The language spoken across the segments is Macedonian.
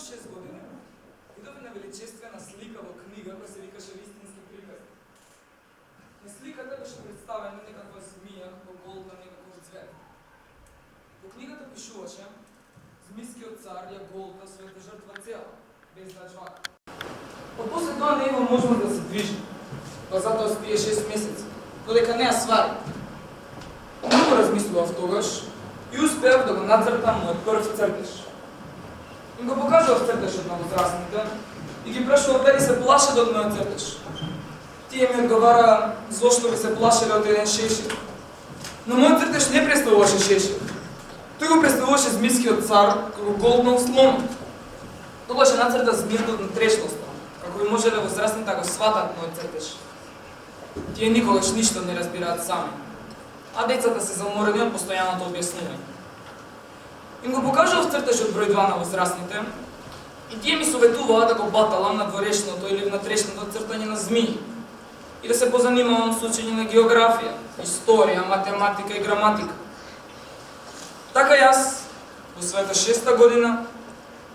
6 години видов една величествена слика во книга која се викаше Вистински приказни. На сликата беше представена некаква змија како голда некаков звер. Во книгата пишуваше змискиот цар ја голта својата жртва цела, без да жвака. После тоа не има можност да се движи, па затоа спие 6 месеци, додека не ја свари. Многу размислував тогаш и успеав да го нацртам мојот прв цртеж. Им го покажував цртежот на возрастните и ги прашував дали се плашат од мојот цртеж. Тие ми одговара зошто би се плашеле од еден шешир. Но мојот цртеж не представуваше шешир. Тој го представуваше змискиот цар како голднал слон. Тоа беше нацрта змијата од трешноста, како би можеле возрастните да го сватат мојот цртеж. Тие никогаш ништо не разбираат сами, а децата се заморени од постојаното објаснување. Им го покажував цртежот број 2 на возрастните и тие ми советуваа да го баталам на дворешното или внатрешното цртање на змии и да се позанимавам со учење на географија, историја, математика и граматика. Така јас, во својата 6-та година,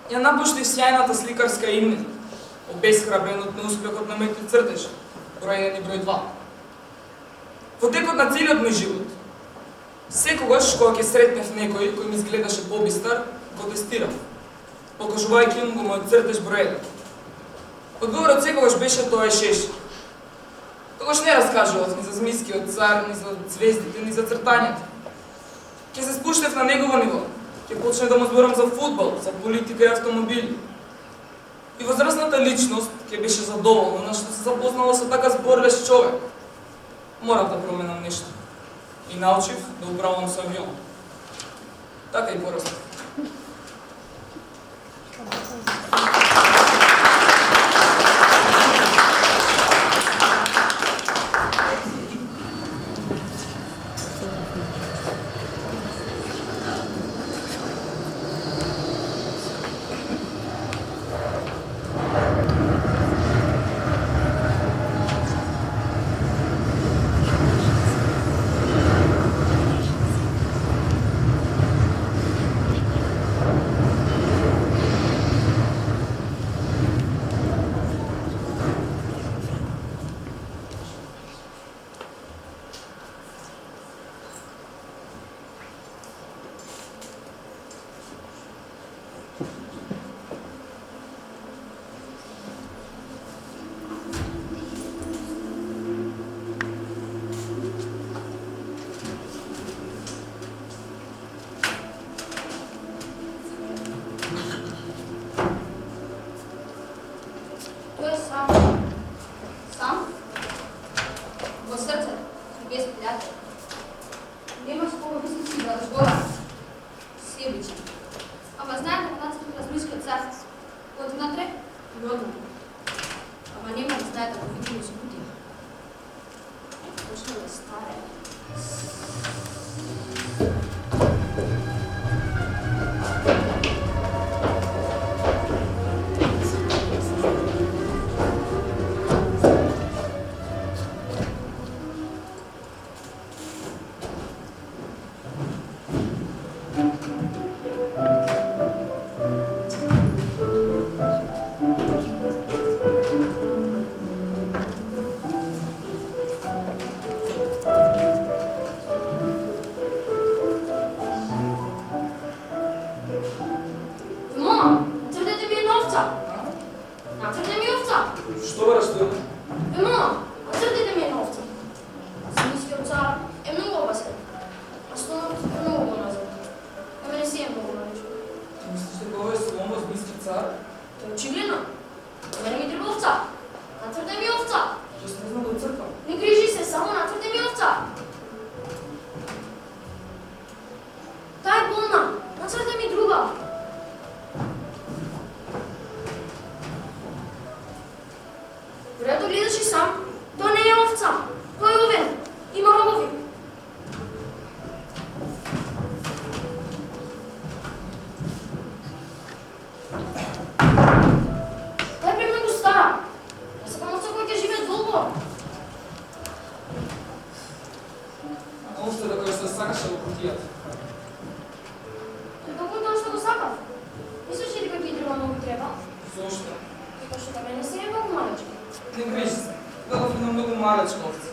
ја напуштив сјајната сликарска имнина, обесхрабрен од неуспехот на моите цртежи, број 1 и број 2. Во текот на целиот мој живот, секогаш кога ќе сретнев некој кој ми изгледаше побистар, го тестирав, покажувајќи му го мојот цртеж број 1. Одговорот секогаш беше тоа е шешир. Тогаш не раскажував ни за змискиот цар, ни за звездите, ни за цртањето. Ќе се спуштев на негово ниво, ќе почнев да му зборам за фудбал, за политика и автомобили. И возрастната личност ќе беше задоволна што се запознала со така зборлеш човек. Морав да променам нешто. И научив да управувам со авион. Така и пораснав. Толку тоа што го сакав. Мислиш ли дека ги треба многу треба? не си е много малечка. Не грижи се. Дадох на много малечко овце.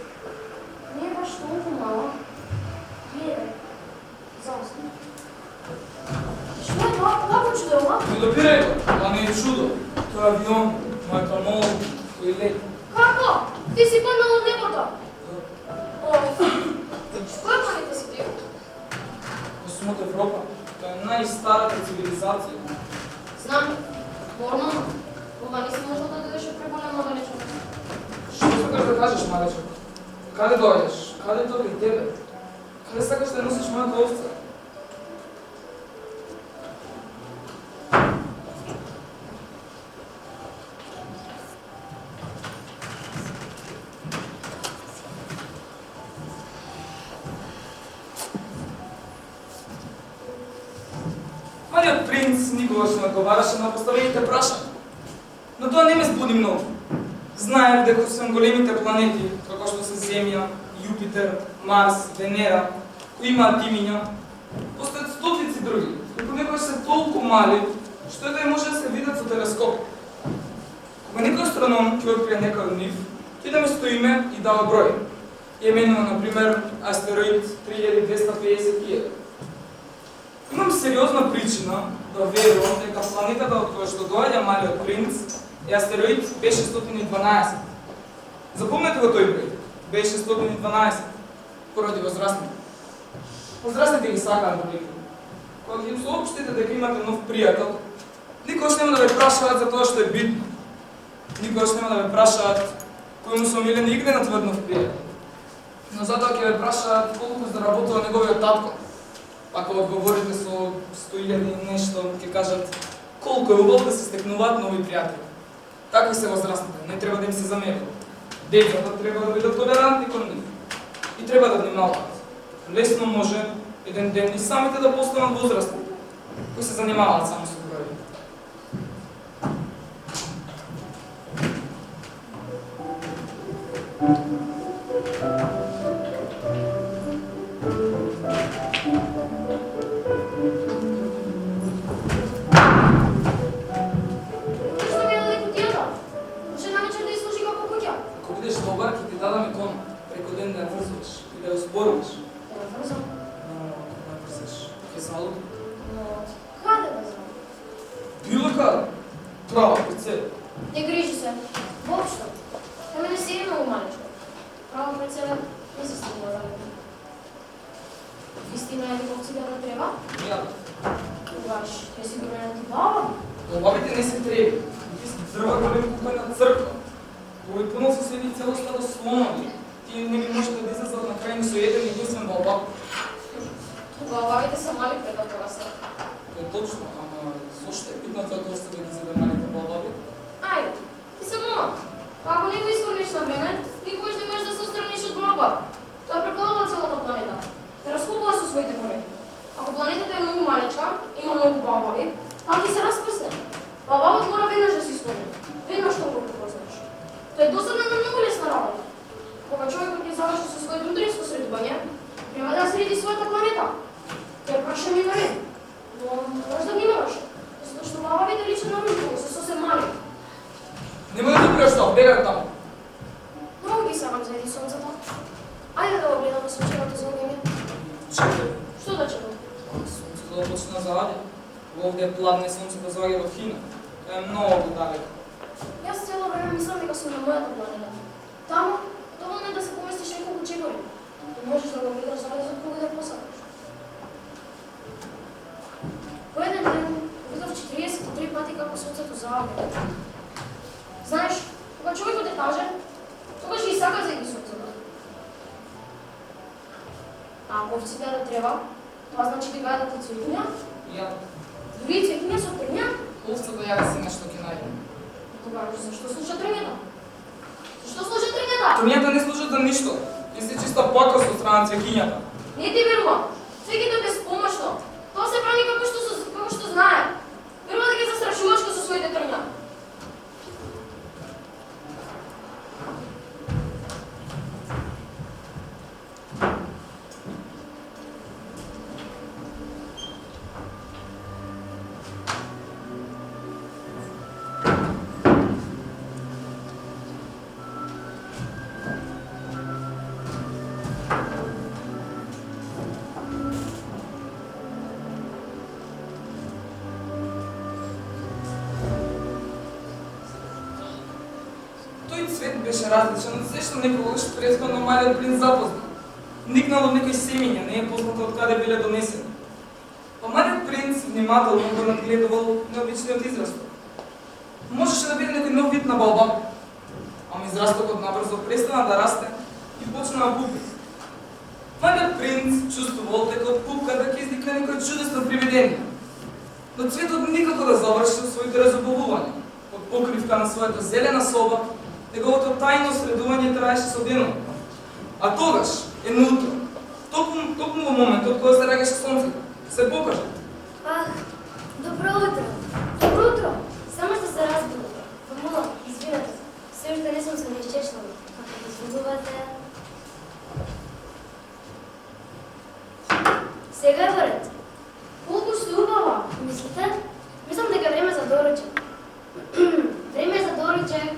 Не е баш толкова мала. Гледай. Заосни. Що е това? Какво чудо? Не допирай го. Това не е чудо. Това е авион. Моята мол. Той лети. Како? Ти си паднал от небото. О, коя планета си ти? Космот Европа. Това е най-старата цивилизация. Знам. Нормално. Ама не си можел да дадеш преболено далече. Що сакаш да кажеш, малечко? Каде дојдеш? Каде дојде и тебе? Каде сакаш да носиш мојата овца? Малиот принц никогаш не одговараше на поставените прашања. Но тоа не ме збуди многу. Знаев дека освен големите планети, како што се Земја, Јупитер, Марс, Венера, кои имаат имиња, постојат стотици други, кои понекогаш се толку мали, што и да може да се видат со телескоп. Кога некој астроном ќе открие некој од нив, ќе да место име и дава број. И именува, например, астероид 3250.000. Имам сериозна причина да верувам дека планетата од која што доаѓа малиот принц е астероид B612. Запомнете го тој број. B612. Поради возрастните. Возрастните ги сакаат велико. Кога ги соопштите дека имате нов пријател, никогаш нема да ве прашаат за тоа што е битно. Никогаш нема да ве прашаат кој му се омилен игре на твојот нов пријател. Но затоа ќе ве прашаат колку заработува неговиот татко. Па кога одговорите со 100.000 и нешто, ќе кажат колку е убаво да се стекнуваат нови пријатели. Такви се возрастните, не треба да им се замерува. Децата треба да бидат толерантни кон нив. И треба да внимаваат. Лесно може еден ден и самите да постанат возрастни, кои се занимаваат само со зборови. Зборуваш. Да ме врзам. Но ако ме врзеш, ќе залуди. Но каде ме знам? Било каде? Право, пред себе. Не грижи се. Воопшто. Та мене си е много малечко. Право пред себе не се стигна да ме. Истина е дека овците да треба? Ја. Тогаш, ќе си добре на ти баба. Бабите не се треби. Ти си дрва голем купа на црква. Овој пунал се седи цело стадо слонови. Ти не ги можете да излезат на крај ни со еден единствен балбак. Балбавите са мали пред да това са. Тоа е точно, ама зошто е битно тоа да остави да заде малите балбаби? Ајде, ти се момак. Ако не го изхвърлиш на време, никогаш не можеш да се отстраниш от балба. Той преплава цялата планета. Те разкупува со своите колени. Ако планетата е много малечка, има много балбави, там ти се разпрсне. Балбавот мора веднаш да се изхвърли. Веднаш што го препознаеш. Тоа е досадна на много лесна работа. Кога човекот ќе заврши со своето утринско средување, треба да среди својата планета. Тоа е прашање на ред. Но можеш да внимаваш, затоа што балбавите личат на рујко, се сосем мали. Нема да ти преш тоа, бегај таму. Много ги сакам заради сонцето. Ајде да го гледаме сончевото заоѓање. Чекај. Што да чекам? Сонцето да почне да заоѓа. Овде е пладне, сонцето заоѓа во Хина. Тоа е многу далеко. Јас цело време мислам дека сум на мојата планета. Таму, доволно е да се поместиш неколку чекори. И можеш да го гледаш залезот кога да посакаш. По еден ден видов 43 пати како сонцето заоѓа. Знаеш, кога човекот е тажен, тогаш ги сака за ги сонцето. А ако овците да треба, тоа значи дека јадат и цвеќиња, Ја, дури и цвеќиња со трња. овцата јаде се нешто ќе најде. Тогаш зашто слуша трњата? Зашто слуша трњата? Трњата не служат за ништо. Ти си чиста пакост од страна на цвеќињата. Не ти верувам. Цвеќето е безпомошно. Тоа се прави како што знае. Верува дека застрашуваш со своите трња. Тој цвет беше различен од се што некогаш претходно малиот принц запозна. Никнал од некој семиња, не е познато од каде биле донесени. Па малиот принц внимателно го надгледувал необичниот израсток. Можеше да биде некој нов вид на балбаб, ама израстокот набрзо престана да расте и почна да пупи. Малиот принц чувствувал дека од пупката ќе изникне некој чудесно привидение. Но цветот никако да заврши своите разубавувања. Под покривка на својата зелена соба, неговото тајно средување траеше со денот. А тогаш, едноутро, токму во моментот кога се раѓаше сонцето, се покажа. Ах, добро утро. Добро утро. Само што се разбудив. Помола, извинете. Се уште не сум се не изчешнала. Ако дозволувате... Сега е во ред. Колку се убава, мислите? Мислам дека време за доручек. Време за доручек.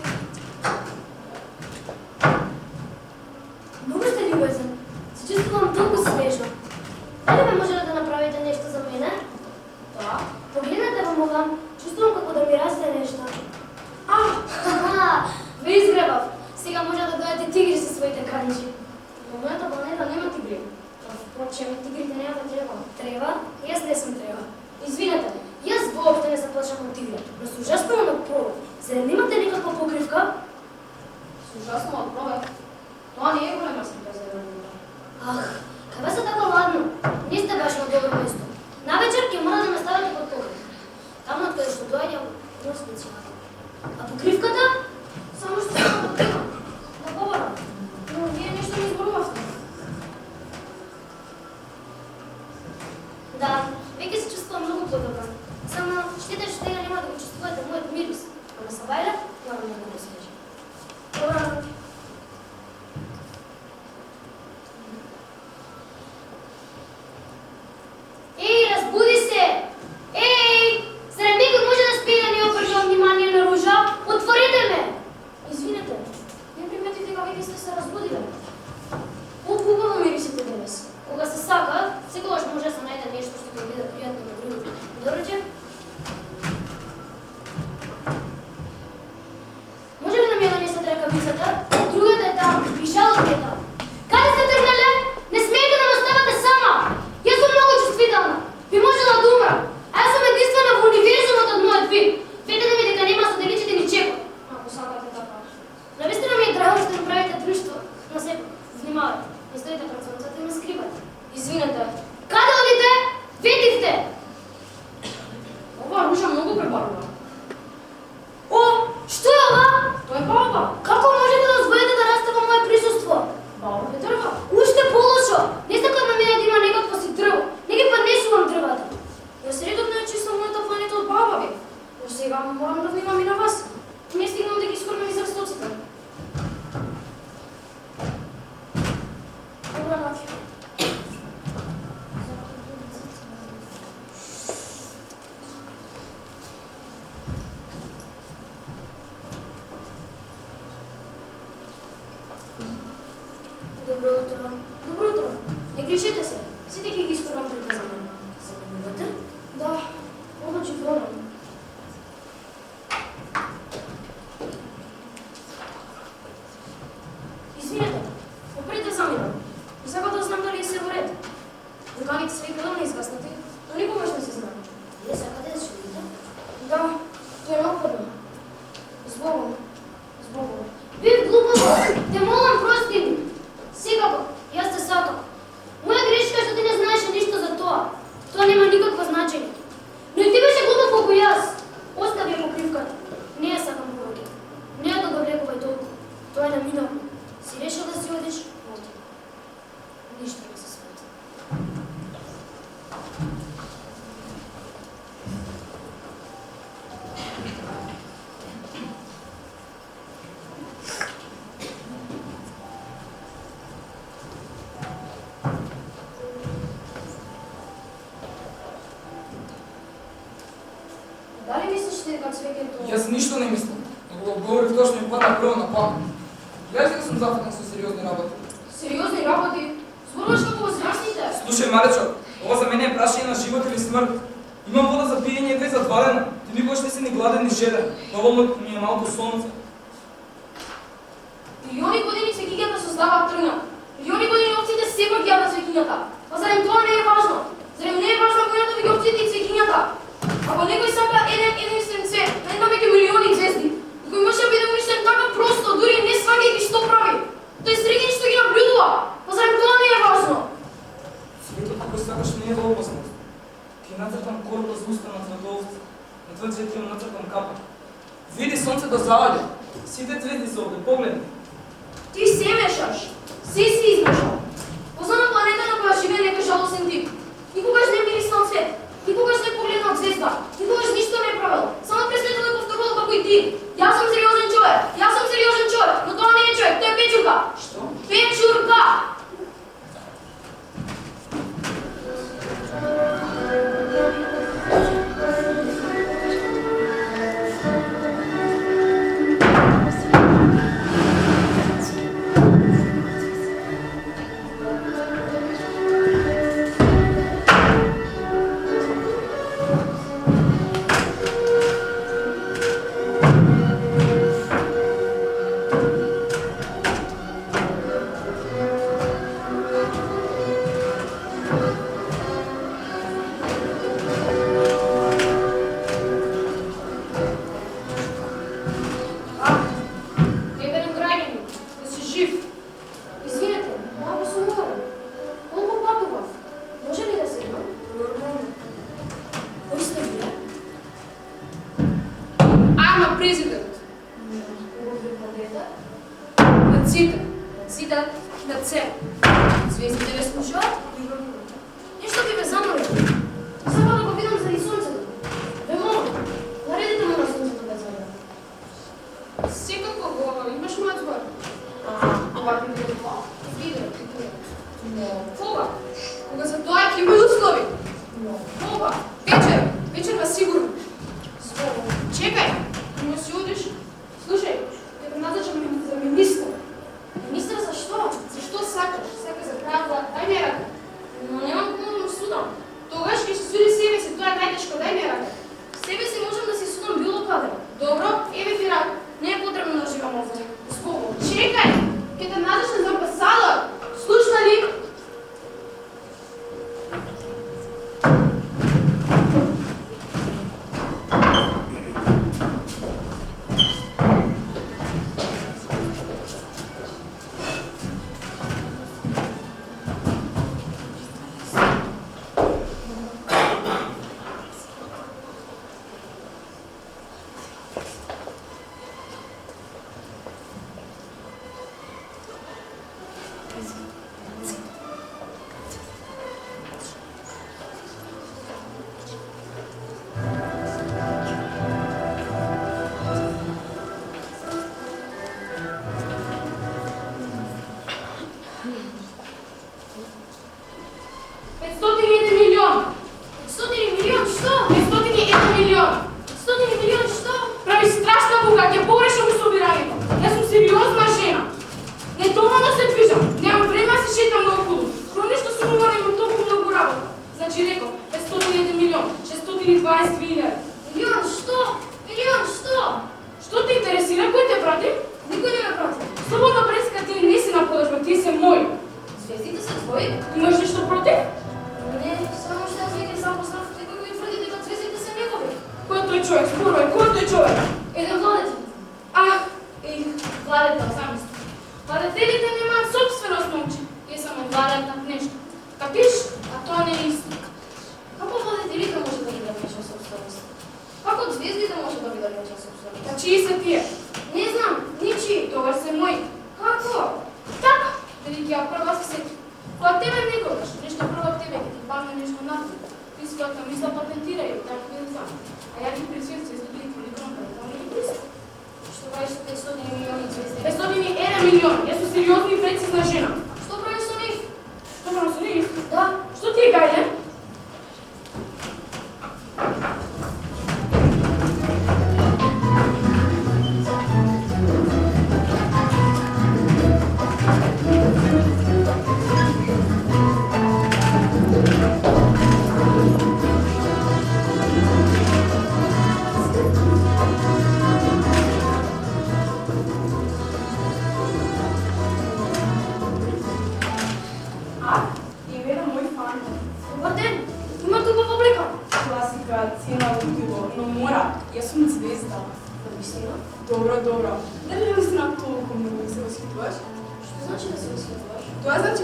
Многу сте љубезен. Се чувствувам толку свежо. Дали ме може да направите нешто за мене? Да. Погледнете во мога, чувствувам како да ми расте нешто. Ве изгребав. Сега може да дојдете тигри со своите канџи. Во мојата планета нема тигри. Впрочем, тигрите нема да треба. Треба? Јас не сум треба. Извинете, јас воопшто не се плашам од тигри, но се ужаснувам од пролет. Зар немате никаква покривка? Се ужаснувам од пролет? Тоа не е голема слика за едно. Ах, каде се така ладно? Не сте баш на добро место. Навечер ќе мора да ме ставите под покривка. Таму од каде што доаѓам, има специјално. А покривката? Само што се потема. Да побара. Но вие нешто ми изборувавте. Да, веќе се чувствувам многу подобро. Само штета што сега нема да го чувствувате мојот мирис. Ама се бајле, морам да го освежам. Добра. Ей, разбуди се! Ей! Зарем некој може да спие да не обржа внимание на Ружа? Отворете ме! Извинете, не приметите дека веќе сте се разбудиле. Колку убаво мирисите денес. Кога се сака, секогаш може да се најде нешто што ќе биде пријатно на другите. Дорече? Може ли да ми ја донесете ракавицата? Другата е там, и жалот е там. Каде сте тргнале? Не смеете да ме оставате сама! Јас сум многу чувствителна. Би можела да умра. А јас сум единствена во универзумот од мојот вид. Ведете ми дека нема соделиците ни чекат. Ако сакате така. Навистина ми е драго што ми правите друштво, но се внимавате. Не стоите пред сонцето и ме скривате. Извинете. Каде одите? Ветивте! Ова Ружа многу пребарува. О, што е ова? Тоа е баба. Како можете да дозволите да расте во моје присуство? Баба е дрва. Уште полошо. Не сакам на мене да има некакво си дрво. Не ги поднесувам дрвата. Јас редовно ја чистам мојата планета од баба ви. Но сега морам да внимам и на вас. Не стигнам да ги скормам израстоците. Добра ноќ. Добро утро. Добро утро. Не кришете се. Сите ќе ги искорам пред за мене. Заменувате? Да. Обаче волам. Извинете. Опрете за мене. И сакам да знам дали е се во ред. Органите се веќе давно изгаснати, но никогаш не се знае. Вие сакате да се видите? Да. Тоа е неопходно. Збогом. Збогом. Бив глупаво. Те молам, прости ми. Секако, јас те сакам. Моја грешка е што ти не знаеше ништо за тоа. Тоа нема никакво значење. Но и ти беше глупав колку јас. Остави ја покривката. Не ја сакам повеќе. Не ја довлекувај толку. Тоа е на минало. Си решил да си одиш? Оди. Ништо не се свети. Дали мислиш дека цвеќето... Јас ништо не мислам. Го говорив тоа што ми падна прво на памет. Гледај дека сум зафатен со сериозни работи. Сериозни работи? Зборуваш како во зрасните? Слушај, Маречо, ова за мене е прашање на живот или смрт. Имам вода за пиење и ве затварена. Ти никогаш не си ни гладен ни жеден. Доволно ми е малку сонце. цвеќињата. А зарем тоа не е важно? Зарем не е важно бојата меѓу овците и цвеќињата? Ако некој сака единствен цвет, на една веќе милиони звезди, и кој може да биде уништен така просто, дури не сваќајќи што прави, тој среќен што ги наблюдува. А зарем тоа не е важно? Светот ако сакаш не е во опасност. Ти нацртам корба за уста на цветовца, на твој цвет ти нацртам капа. Види сонцето заоѓа, сите звезди се овде, погледни. Ти се мешаш, се си измешал. Позна планета на која живее некој жалосен тип. Никогаш не мириснал цвет, никогаш не погледнал звезда, никогаш ништо не правил. Само пресветно да повторувал како и ти. Јас сум сериозен човек, но тоа не е човек, тоа е печурка. Што? Печурка!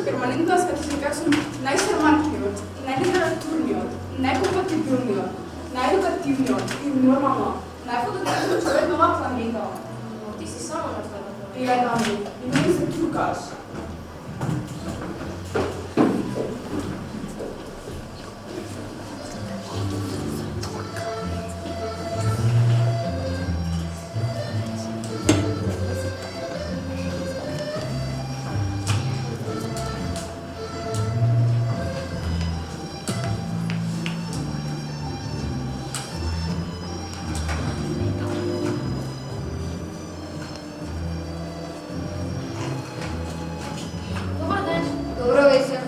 перманентно сертификацијум најшармантниот, најлитературниот, најкомпатибилниот, наједукативниот и нормално најфотографичниот човек на оваа планета. Но ти си само на твојата планета. Пријатно ми, и ми се трукаш. Добар ден. Добро вечер.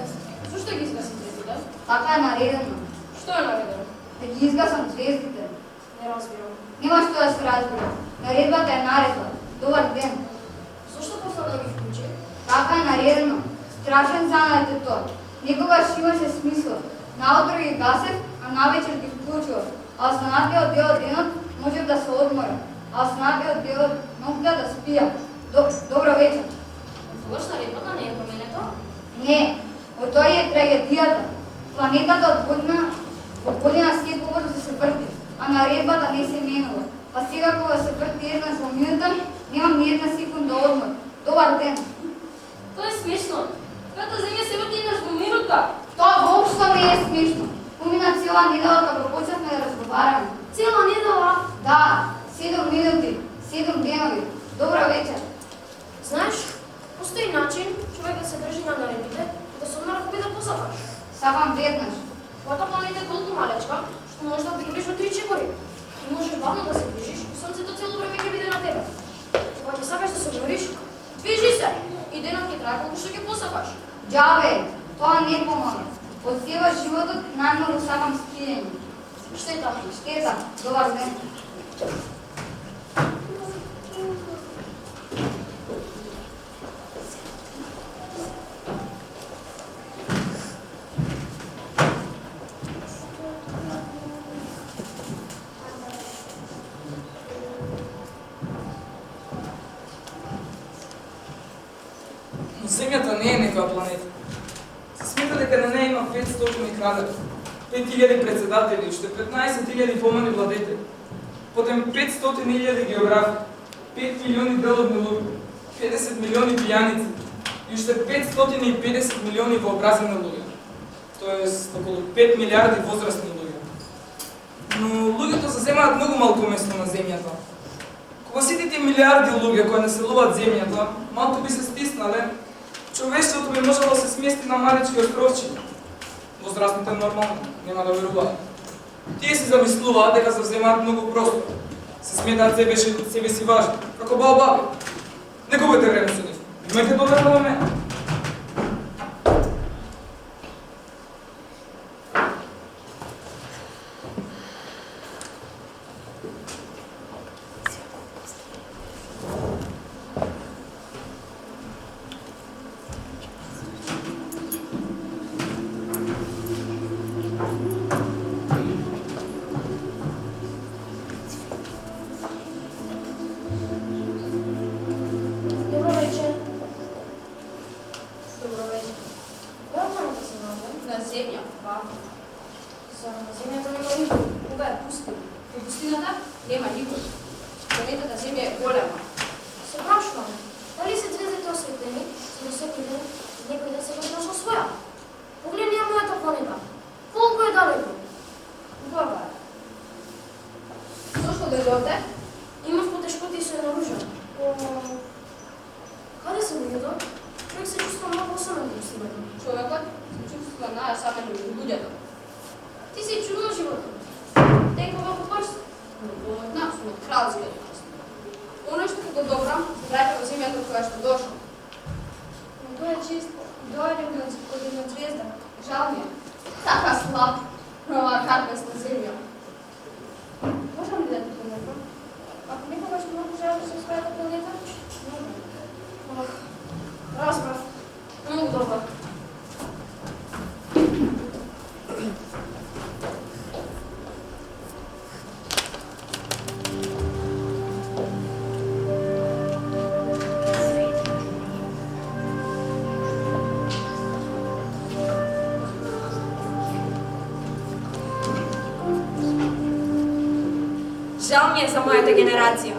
Зошто ги изгасите зидот? Така е наредено. Што е наредено? Да ги изгасам звездите. Не разбирам. Нема што да се разбира. Наредбата е наредба. Добар ден. Зошто повторно ги вклучи? Така е наредено. Страшен занат е тоа. Некогаш имаше смисла. Наутро ги гасев, а навечер ги вклучував. А останатиот дел од денот можев да се одморам. А останатиот дел од ноќта да спијам. Добро вечер. Тогаш наредбата не е променето? Не, од тоа е трагедијата. Планетата од година сите побрзо се врти, а наредбата не се менува. Па сега кога се врти еднаш во минута, немам ни една секунда одмор. Добар ден. Тоа е смешно. Твојата земја се врти еднаш во минута. Тоа воопшто не е смешно. Помина цела недела кога почнавме да разговараме. Цела недела. Да, 7 минути, 7 денови. Добра вечер. Знаеш, постои начин човек да се држи на наредбите и да се одмара кога да позапаш. Сакам веднаш. Твојата планета е толку малечка, што можеш да пригориш во 3 чекори. И можеш бавно да се движиш и сонцето цело време ќе биде на тебе. Кога ќе сакаш да се одмориш, движи се и денот ќе трае колку што ќе посакаш. Џабе, тоа не помага. Од сега животот најмногу сакам скијање. Штета. Штета, добар ден. Но Земјата не е некоја планета. Се смета дека на неја има 500 краљеви, 5000 председатели, уште 15.000 помани владетели, потем 500.000 географи, 5 милиони делодни луѓе, 50 милиони пијаници и уште 550 милиони вообразени луѓе. Тоест околу 5 милиарди возрастни луѓе. Но луѓето се земаат многу малку место на земјата. Кога сите тие милиарди луѓе кои населуваат земјата, малку би се стиснале, човештвото би можело да се смести на малечки островчиња. Возрастните нормално, нема да веруваат. Тие си замислуваат дека завземаат многу простор. Се сметаат себе си важни, како баобаби. Не губете време со нив. Имајте доверба во мене. Добро вечер. Добро вечер. Која планета се наоѓа? На земја, па. За на земјата нема никој. Кога е пустина? Во пустината нема никој. Планетата Земја е голема. Се прашувам, дали се звездите осветлени, за да секој ден некој да се го нашол своја? Погледни ја мојата планета. Колку е далеко? Убава е. Зошто дојдовте? Имав потешкоти и се наружа. Каде се луѓето? Човек се чувства многу осамен во стигато. Човекот се чувства најсамен меѓу луѓето. Ти си чудно животот. Дека вако брз. Нас сме од кралскиот нас. Оно што го добрам, се враќа во земјата од која што дошол. Но тоа е чисто. Доаѓам од една звезда. Жал ми е. Така слаб, на оваа карпесна земја. Можам ли да те помогнам? Ако некогаш многу жалиш за својата планета? Може. Разбрав. Многу добро. Жал ми е за мојата генерација,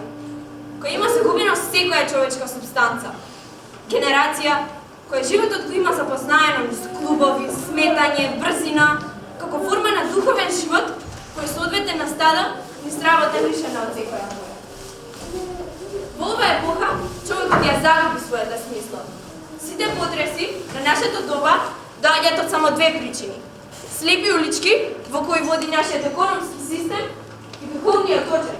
која има загубено секоја човечка субстанца. Генерација која животот го има запознаено низ клубови, сметање, брзина, како форма на духовен живот, кој соодветен на стада, низ работа лишена од секоја боја. Во оваа епоха, човекот ја загуби својата смисла. Сите потреси на нашето доба доаѓаат од само две причини. Слепи улички, во кои води нашиот економски систем, и духовниот очер.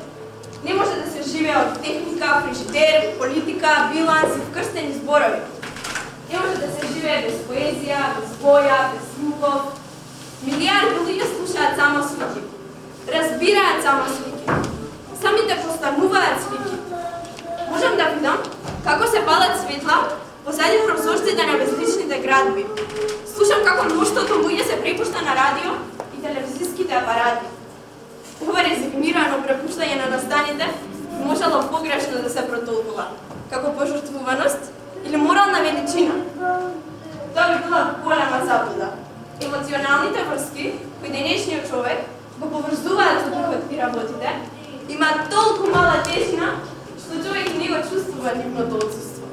Не може да се живее од техника, фрижидер, политика, биланс и вкрстени зборови. Не може да се живее без поезија, без боја, без љубов. Милиарди луѓе слушаат само слики. Разбираат само слики. Самите постануваат слики. Можам да видам како се палат светла позади прозорците на безличните градби. Слушам како мноштвото луѓе се препушта на радио и телевизиските апарати. Ова резигнирано препуштање на настаните можело погрешно да се протолкува, како пожртвуваност или морална величина. Тоа би била голема заблуда. Емоционалните врски кои денешниот човек го поврзуваат со духот и работите, имаат толку мала тежина, што човек не го чувствува нивното отсутство.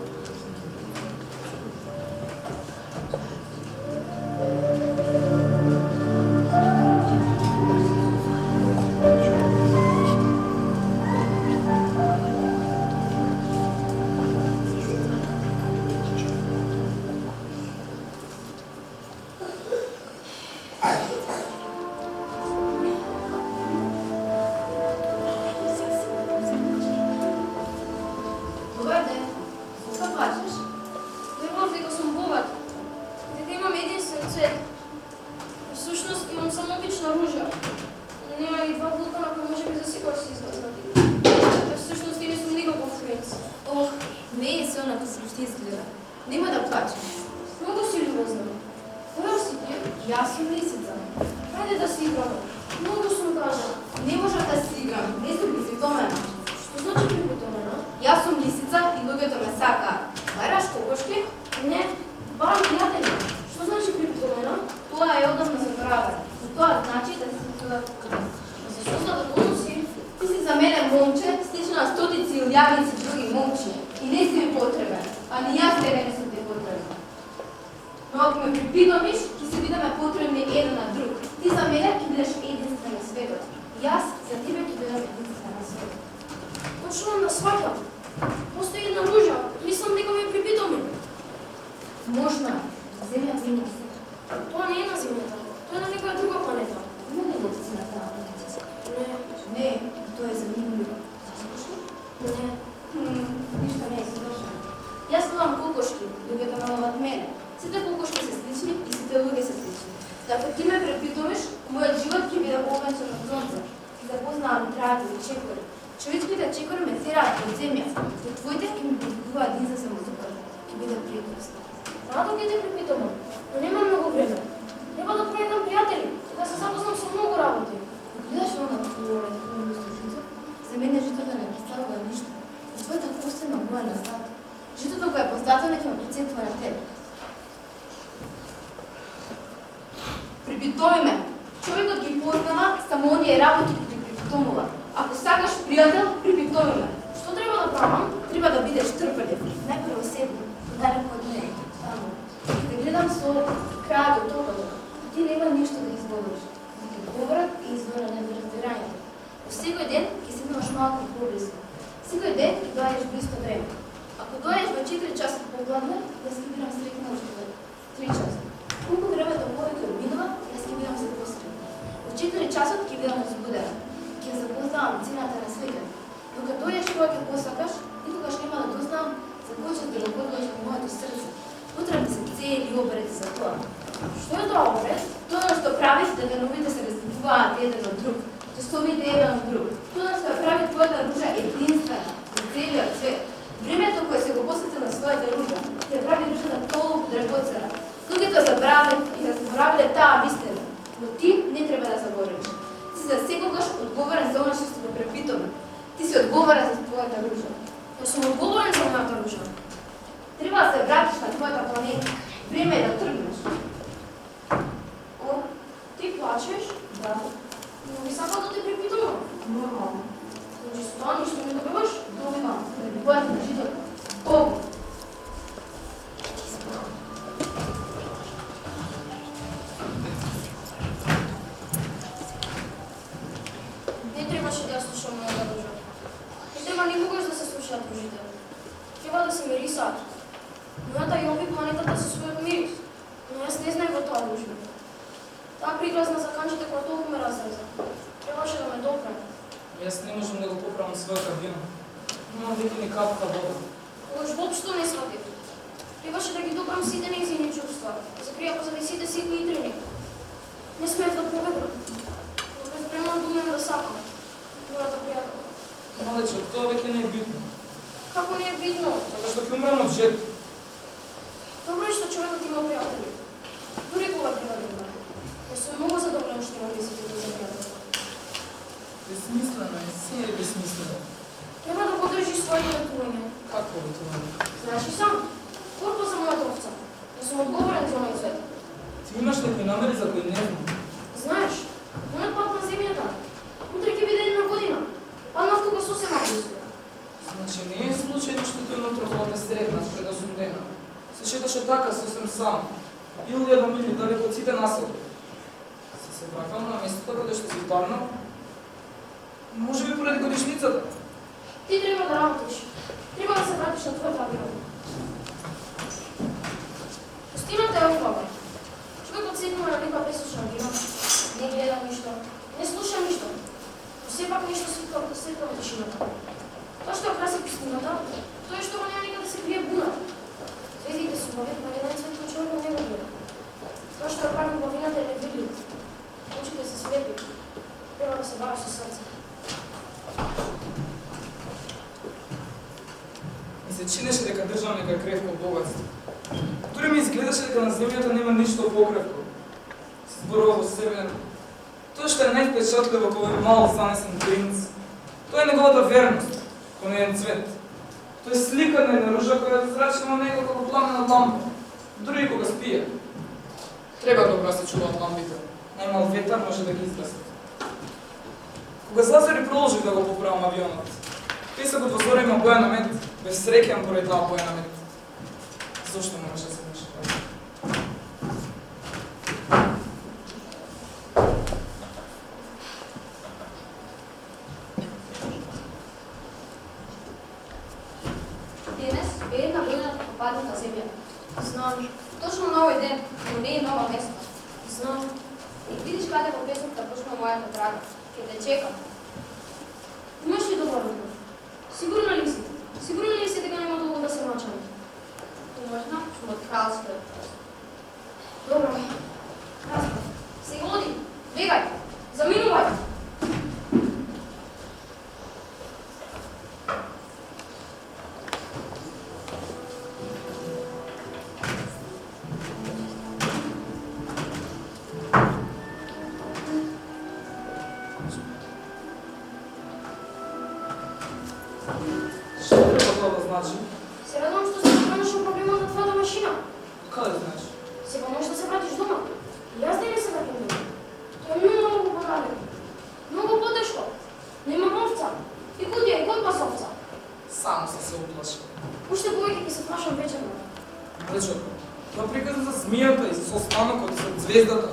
Добар ден. Што плачеш? Верував дека сум богат. Дека имам единствен цвет. Всушност имам само обична ружа. Нема и два вулкана кои може би за секој се излезнати. Всушност и не сум никаков принц. Ох, не е се она како што изгледа. Нема да плачеш. Многу си љубезна. Која си ти? Јас сум лисица. Хајде да си играме. Многу сум кажа. Не можам да си играм, не сум припитомена. Што значи припитомена? Јас сум лисица и луѓето ме сакаат. Бараш кокошки? Не, барам пријатели. Што значи припитомена? Тоа е одамна заборавено. Но тоа значи да си Зашто задоволно си? Ти си за мене момче, слично на стотици или јавници други момчи. И не си ми потребен, а ни јас тебе не сум ти потребен. Но ако ме припитомиш, ќе се бидеме потребни еден на друг. Ти за мене ќе бидеш единствен на светот. Јас за тебе ќе бидам единствен на светот. Почнувам да сваќам. Постои една ружа. Мислам дека ме припитоми. Можно е. Земјата има се. Тоа не е на земјата. Тоа е на некоја друга планета. Има ли лодици на таа планета? Не, Не, тоа е за нивни. не. Ништо не е слушно. Јас имам кокошки. Луѓето ме ловат мене. Сите кокошки се слични и сите луѓе се слични. Ако ти ме препитуваш, мојот живот ќе биде овенчан од сонце. Ќе запознавам трави и чекори. Човечките чекори ме тераат под земја. До твоите ќе ми прибиваат дин за самозапрата. Ќе биде пријатност. Радо ќе те припитувам, но нема многу време. Треба да пронајдам пријатели, да се запознам со многу работи. Гледаш она жито? За мене житото не представува ништо. За твојата костена боја на злато. Житото кое е поздатено ќе ме прицетува на тебе. Припитоми ме. Човекот ги познава само оние работи кои ги припитомува. Ако сакаш пријател, припитоми ме. Што треба да правам? Треба да бидеш трпелив. Најпрво себе, далеко од мене. Само. И да гледам со крај до тоа. Ти нема ништо да изговориш. Говорат и извора недоразбирањето. Секој ден ќе се имаш малку поблизу. Секој ден ќе доаѓаш во исто време. Ако доаѓаш во 4 часа погладна, јас ќе бидам среќна во 3 часа. Колку времето повеќе одминува, јас ќе бидам се посреќна. Во 4 часот ќе бидам возбудена. Ќе запознавам цената на светот. Докато дојдеш кога ќе посакаш, никогаш нема да дознам за кој ќе доработуваш во моето срце. Утре ми се цели обреди за тоа. Што е тоа обред? Тоа што прави да деновите се разликуваат еден од друг, часовите еден од друг. Тоа што ја прави твојата ружа единствена за целиот свет. Времето кое се го посвети на својата ружа, ќе прави ружата толку драгоцена. Луѓето забравиле и да забравиле таа вистина, но ти не треба да заборавиш. Ти за секогаш одговорен за она што се го препитува. Ти си одговорен за твојата ружа. Јас сум одговорен за мојата ружа. Треба да се вратиш на твојата планета. Време е да тргнеш. О, ти плачеш? Да, Но би сакал да те припитувам. нормално. се мирисаат. Луната и ови планетата со својот мирис, но јас не знаех во тоа дружба. Таа пригласна за канчите која толку ме разреза. Требаше да ме допре. Јас не можам да го поправам својата вина. Немам веќе ни капка вода. Тогаш воопшто не сватив. Требаше да ги допрам сите нејзини чувства, закрија позади сите ситни итрини. Не смеев да побегнам. Но бев спреман да умем да сакам. Мојата пријателка. Малече, тоа веќе не е битно. Како не е видно? Така што ќе умрем од жет. Добро е што човекот има пријатели. Дури кога треба да има. Јас сум многу задоволен што имам висите за пријатели. Безсмислено е, се е безсмислено. Треба да подржиш своите ветување. Какво е тоа? Знаеш ли сам? Корпо за мојата овца. Јас сум одговорен за мој свет. Ти имаш некои намери за кои не знам. Знаеш, мојот пат на земјата, утре ќе биде една година. Паднав тука сосема близко. Значи не е случајно што тој утро кога те сретнаш пред 8 дена. Се шеташе така, сосем сам. Бил едно мили далеко од сите населби. Се вракам на местото каде што си парнал. Може би поради годишницата. Ти треба да работиш. Треба да се вратиш на твојата авион. Пустината е убава. Човекот седнува на некоја песочна гина, не гледа ништо, не слуша ништо. Но сепак нешто свитка во тишината. Тоа што ја краси пустината, тоа е што во неја некаде се крие буната. Звездите се убавят, но еден цвет кој човекот не го гледа. Тоа што ја прави убавината е невидливо. Очите се светли. Треба да се бавиш со срце. Ми се чинеше дека држам нека кревко богатство. Дури ми изгледаше дека на земјата нема ништо покревко. Се зборува во себе. Тоа што е највпечатливо кога е мал занесен принц, тоа е неговата верност кон еден цвет. Тоа е слика на една ружа која зрачи на него како пламена лампа, дури и кога спие. Треба добро се чуваат лампите. Најмал ветар може да ги изгаси. Кога зазори продолжив да го поправам авионот, песокот во зора има боја на мед, бев среќен поради таа боја на мед. Зошто мораше да се беше така? Денес е една година како падна на земјата. Знам, Точно на овој ден, но не е нова места. знам. И видиш каде во песокта почна мојата трага. Ќе те чекам. Имаш ли добар одговор? Сигурна ли си? Сигурна ли си дека нема долго да се мачаме? Можна, сум од кралството. Добро. Разбрав. Сега оди, бегај, заминувај. Што треба тоа да значи? Се радувам што се поканеш во проблемот на твојата машина. Каде знаеш? Сега можеш да се вратиш дома. И јас денес се вратам дома. Тоа е многу подалеко. Многу потешко. Немам овца. И кутија, и кој пас овца. Само се уплашил. Уште повеќе ќе се плашам вечерно. Млечо, тоа приказа за змијата и со останокот и со звездата.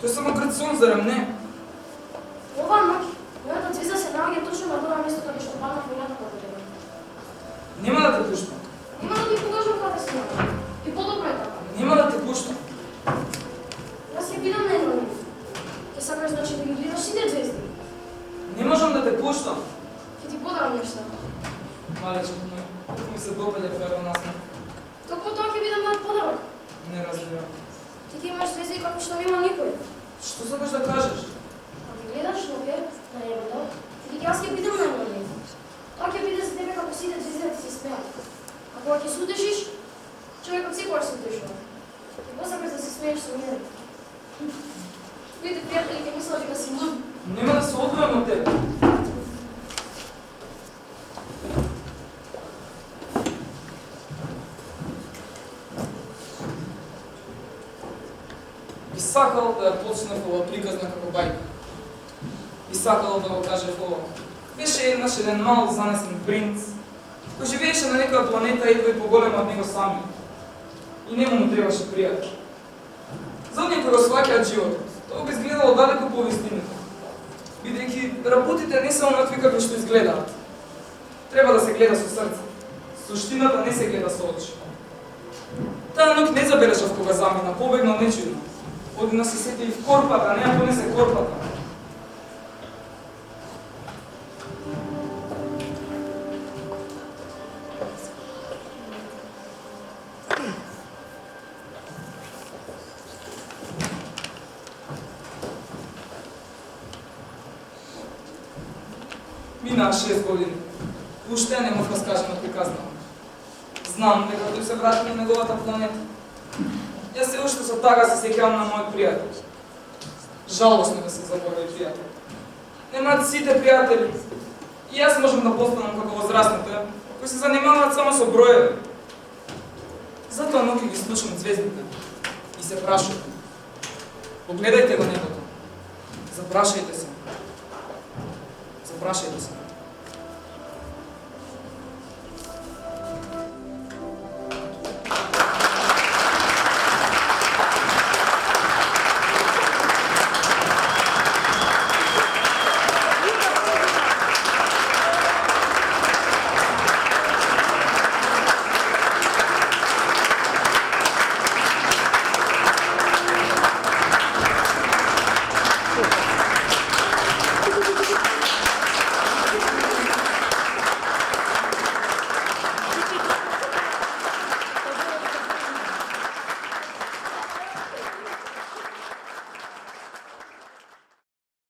Тој е само грцун, зарем не? Оваа ноќ, мојата звезда се наоѓа точно на тоа место каде што паднав војната како тебе. Нема да те пуштам. Нема да ти покажам каде се наоѓа. И подобро е така. Нема да те пуштам. Јас ќе бидам на едно ниво. Ќе сакаш значи да ги гледаш сите звезди. Не можам да те пуштам. Ќе ти подарам нешто. Малечко мој, колку ми се допаѓа твојата насмеа. Токму тоа ќе биде мојот подарок. Не разбирам. Ти ќе имаш звезди како што нема никој. Што сакаш да кажеш? Ако ги гледаш напред на небото, ти јас ќе бидам на едно ниво. Тоа ќе биде за тебе како сите звезди да ти се смеат. А кога ќе се утешиш, човекот секогаш се утешува. Ќе посакаш да се смееш со мене. Твоите пријатели ќе мислат дека си луд. Нема да се одвојам од тебе. Би сакал да ја почнев ова приказна како бајка. Би сакал да го кажев ова. Беше еднаш еден мал занесен принц, кој живееше на некоја планета едва и поголема од него сами. И нему му требаше пријател. За оние кои го сваќаат животот, тоа би изгледало далеко по вистината. Бидејќи работите не се онакви како што изгледаат. Треба да се гледа со срце. Суштината не се гледа со очи. Таа ноќ не забележав кога замина, побегнал нечујно. Одина се сети и в корпата, не ја понесе корпата. Минаа 6 години. Уште не мога да скажем да приказнам. Знам дека тој се врати на неговата планета. Јас се уште со тага се сеќавам на мојот пријател. Жалосно да се заборави пријател. Немаат сите пријатели. И јас можам да постанам како возрастните, кои се занимаваат само со броеви. Затоа ноќе ги слушам звездите и се прашувам. Погледајте го небото. Запрашајте се. Запрашајте се.